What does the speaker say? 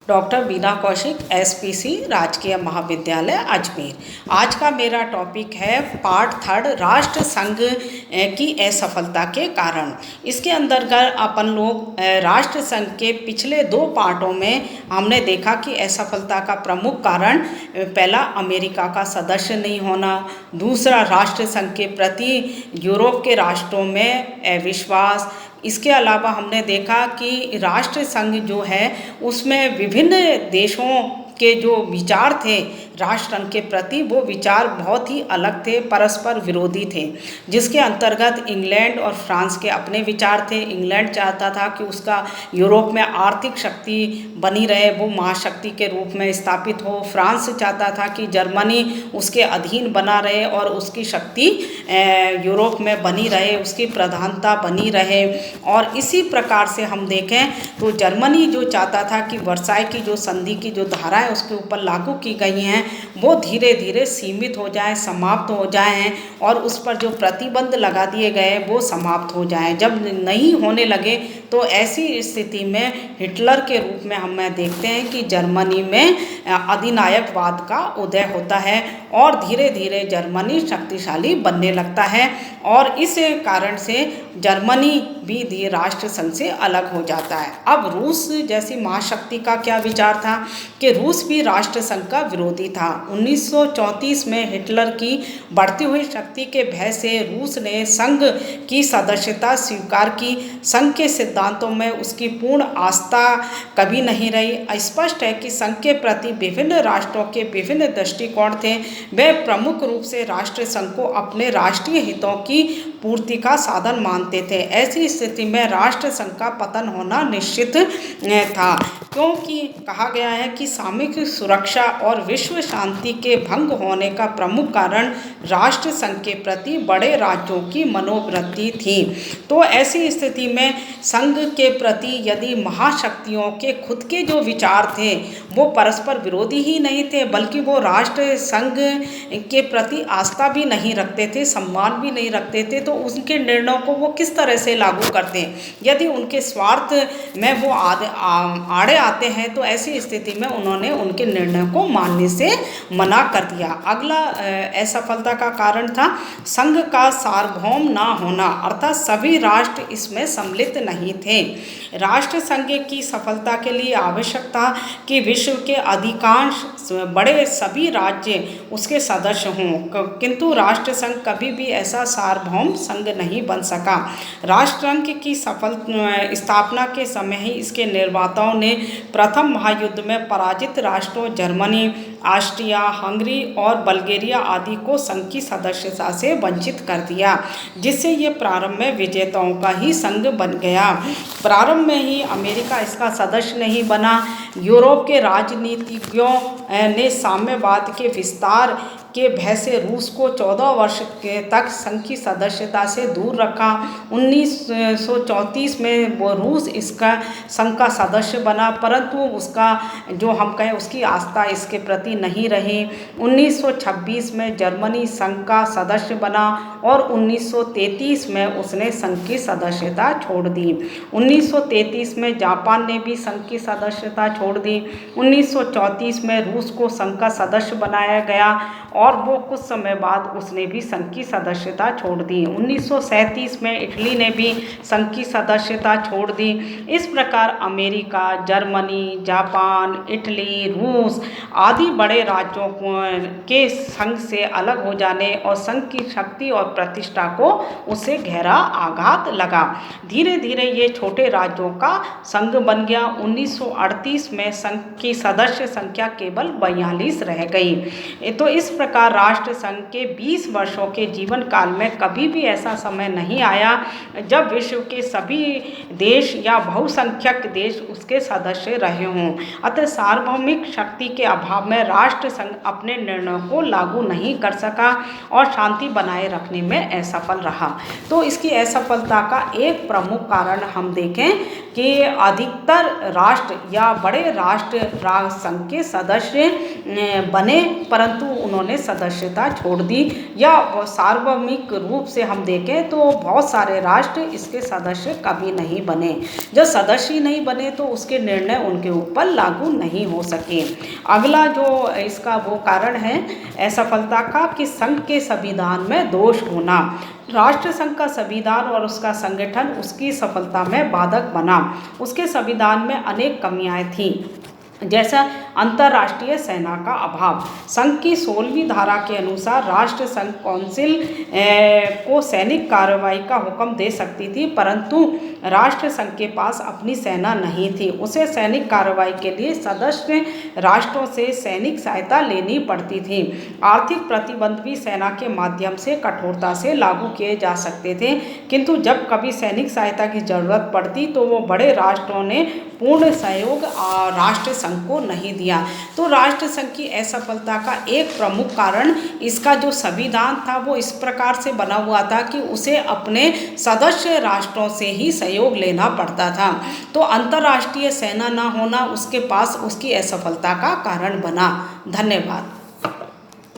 Doctor बीना Kaushik, SPC राजकीय महाविद्यालय अजमेर। आज का मेरा टॉपिक है पार्ट 3, राष्ट्र संघ की असफलता के कारण। इसके अंतर्गत अपन लोग राष्ट्र संघ के पिछले 2 पार्टों में हमने देखा कि असफलता का प्रमुख कारण पहला अमेरिका का सदस्य नहीं होना, दूसरा राष्ट्र संघ के प्रति यूरोप के राष्ट्रों में अविश्वास। इसके अलावा हमने देखा कि राष्ट्र संघ जो है उसमें विभिन्न देशों के जो विचार थे राष्ट्र संघ के प्रति, वो विचार बहुत ही अलग थे, परस्पर विरोधी थे। जिसके अंतर्गत इंग्लैंड और फ्रांस के अपने विचार थे। इंग्लैंड चाहता था कि उसका यूरोप में आर्थिक शक्ति बनी रहे, वो महाशक्ति के रूप में स्थापित हो। फ्रांस चाहता था कि जर्मनी उसके अधीन बना रहे और उसकी शक्ति यूरोप में बनी रहे, उसकी प्रधानता बनी रहे। और इसी प्रकार से हम देखें तो जर्मनी जो चाहता था कि वर्साई की जो संधि की जो धाराएं उसके ऊपर लागू की गई हैं वो धीरे धीरे सीमित हो जाएं, समाप्त हो जाएं, और उस पर जो प्रतिबंध लगा दिए गए वो समाप्त हो जाएं। जब नहीं होने लगे तो ऐसी स्थिति में हिटलर के रूप में हम देखते हैं कि जर्मनी में अधिनायकवाद का उदय होता है और धीरे धीरे जर्मनी शक्तिशाली बनने लगता है। और इस कारण से जर्मनी भी राष्ट्र संघ से अलग हो जाता है। अब रूस जैसी महाशक्ति का क्या विचार था कि रूस भी राष्ट्र संघ का विरोधी था। 1934 में हिटलर की बढ़ती हुई शक्ति के भय से रूस ने संघ की सदस्यता स्वीकार की। संघ के सिद्धांतों में उसकी पूर्ण आस्था कभी नहीं रही। स्पष्ट है कि संघ के प्रति विभिन्न राष्ट्रों के विभिन्न दृष्टिकोण थे। वे प्रमुख रूप से राष्ट्र संघ को अपने राष्ट्रीय हितों की पूर्ति का साधन मानते थे। ऐसी स्थिति में राष्ट्र संघ का पतन होना निश्चित था, क्योंकि कहा गया है कि सामूहिक सुरक्षा और विश्व शांति के भंग होने का प्रमुख कारण राष्ट्र संघ के प्रति बड़े राज्यों की मनोवृत्ति थी। तो ऐसी स्थिति में संघ के प्रति यदि महाशक्तियों के खुद के जो विचार थे वो परस्पर विरोधी ही नहीं थे, बल्कि वो राष्ट्र संघ के प्रति आस्था भी नहीं रखते थे, सम्मान भी नहीं रखते थे, तो उनके निर्णयों को वो किस तरह से लागू करते हैं। यदि उनके स्वार्थ में वो आड़े आते हैं तो ऐसी स्थिति में उन्होंने उनके निर्णय को मानने से मना कर दिया। अगला असफलता का कारण था संघ का सार्वभौम ना होना, अर्थात सभी राष्ट्र इसमें सम्मिलित नहीं थे। राष्ट्र संघ की सफलता के लिए आवश्यक था कि विश्व के अधिकांश बड़े सभी राज्य उसके सदस्य हों, किंतु राष्ट्र संघ कभी भी ऐसा सार्वभौम संघ नहीं बन सका। राष्ट्र संघ की सफल स्थापना के समय ही इसके निर्माताओं ने प्रथम महायुद्ध में पराजित राष्ट्रों जर्मनी, ऑस्ट्रिया, हंगरी और बल्गेरिया आदि को संघ की सदस्यता से वंचित कर दिया, जिससे ये प्रारंभ में विजेताओं का ही संघ बन गया। प्रारंभ में ही अमेरिका इसका सदस्य नहीं बना। यूरोप के राजनीतिज्ञों ने साम्यवाद के विस्तार के भय से रूस को 14 वर्ष के तक संघ की सदस्यता से दूर रखा। 1934 में वो रूस इसका संघ का सदस्य बना, परंतु उसका जो हम कहें उसकी आस्था इसके प्रति नहीं रही। 1926 में जर्मनी संघ का सदस्य बना और 1933 में उसने संघ की सदस्यता छोड़ दी। 1933 में जापान ने भी संघ की सदस्यता छोड़ दी। 1934 में रूस को संघ का सदस्य बनाया गया और वो कुछ समय बाद उसने भी संघ की सदस्यता छोड़ दी। 1937 में इटली ने भी संघ की सदस्यता छोड़ दी। इस प्रकार अमेरिका, जर्मनी, जापान, इटली, रूस आदि बड़े राज्यों के संघ से अलग हो जाने और संघ की शक्ति और प्रतिष्ठा को उससे गहरा आघात लगा। धीरे धीरे ये छोटे राज्यों का संघ बन गया। 1938 में संघ की सदस्य संख्या केवल 42 रह गई। तो इस प्रकार राष्ट्र संघ के 20 वर्षों के जीवन काल में कभी भी ऐसा समय नहीं आया जब विश्व के सभी देश या बहुसंख्यक देश उसके सदस्य रहे हों। अतः सार्वभौमिक शक्ति के अभाव में राष्ट्र संघ अपने निर्णयों को लागू नहीं कर सका और शांति बनाए रखने में असफल रहा। तो इसकी असफलता का एक प्रमुख कारण हम देखें कि अधिकतर राष्ट्र या बड़े राष्ट्र संघ के सदस्य बने, परंतु उन्होंने सदस्यता छोड़ दी, या सार्वभौमिक रूप से हम देखें तो बहुत सारे राष्ट्र इसके सदस्य कभी नहीं बने। जब सदस्य ही नहीं बने तो उसके निर्णय उनके ऊपर लागू नहीं हो सके। अगला जो इसका वो कारण है असफलता का कि संघ के संविधान में दोष होना। राष्ट्र संघ का संविधान और उसका संगठन उसकी सफलता में बाधक बना। उसके संविधान में अनेक कमियां थीं, जैसा अंतर्राष्ट्रीय सेना का अभाव। संघ की 16वीं धारा के अनुसार राष्ट्र संघ काउंसिल को सैनिक कार्रवाई का हुक्म दे सकती थी, परंतु राष्ट्र संघ के पास अपनी सेना नहीं थी। उसे सैनिक कार्रवाई के लिए सदस्य राष्ट्रों से सैनिक सहायता लेनी पड़ती थी। आर्थिक प्रतिबंध भी सेना के माध्यम से कठोरता से लागू किए जा सकते थे, किंतु जब कभी सैनिक सहायता की जरूरत पड़ती तो वो बड़े राष्ट्रों ने पूर्ण सहयोग राष्ट्र संघ को नहीं दिया। तो राष्ट्र संघ की असफलता का एक प्रमुख कारण इसका जो संविधान था वो इस प्रकार से बना हुआ था कि उसे अपने सदस्य राष्ट्रों से ही सहयोग लेना पड़ता था। तो अंतर्राष्ट्रीय सेना न होना उसके पास उसकी असफलता का कारण बना। धन्यवाद।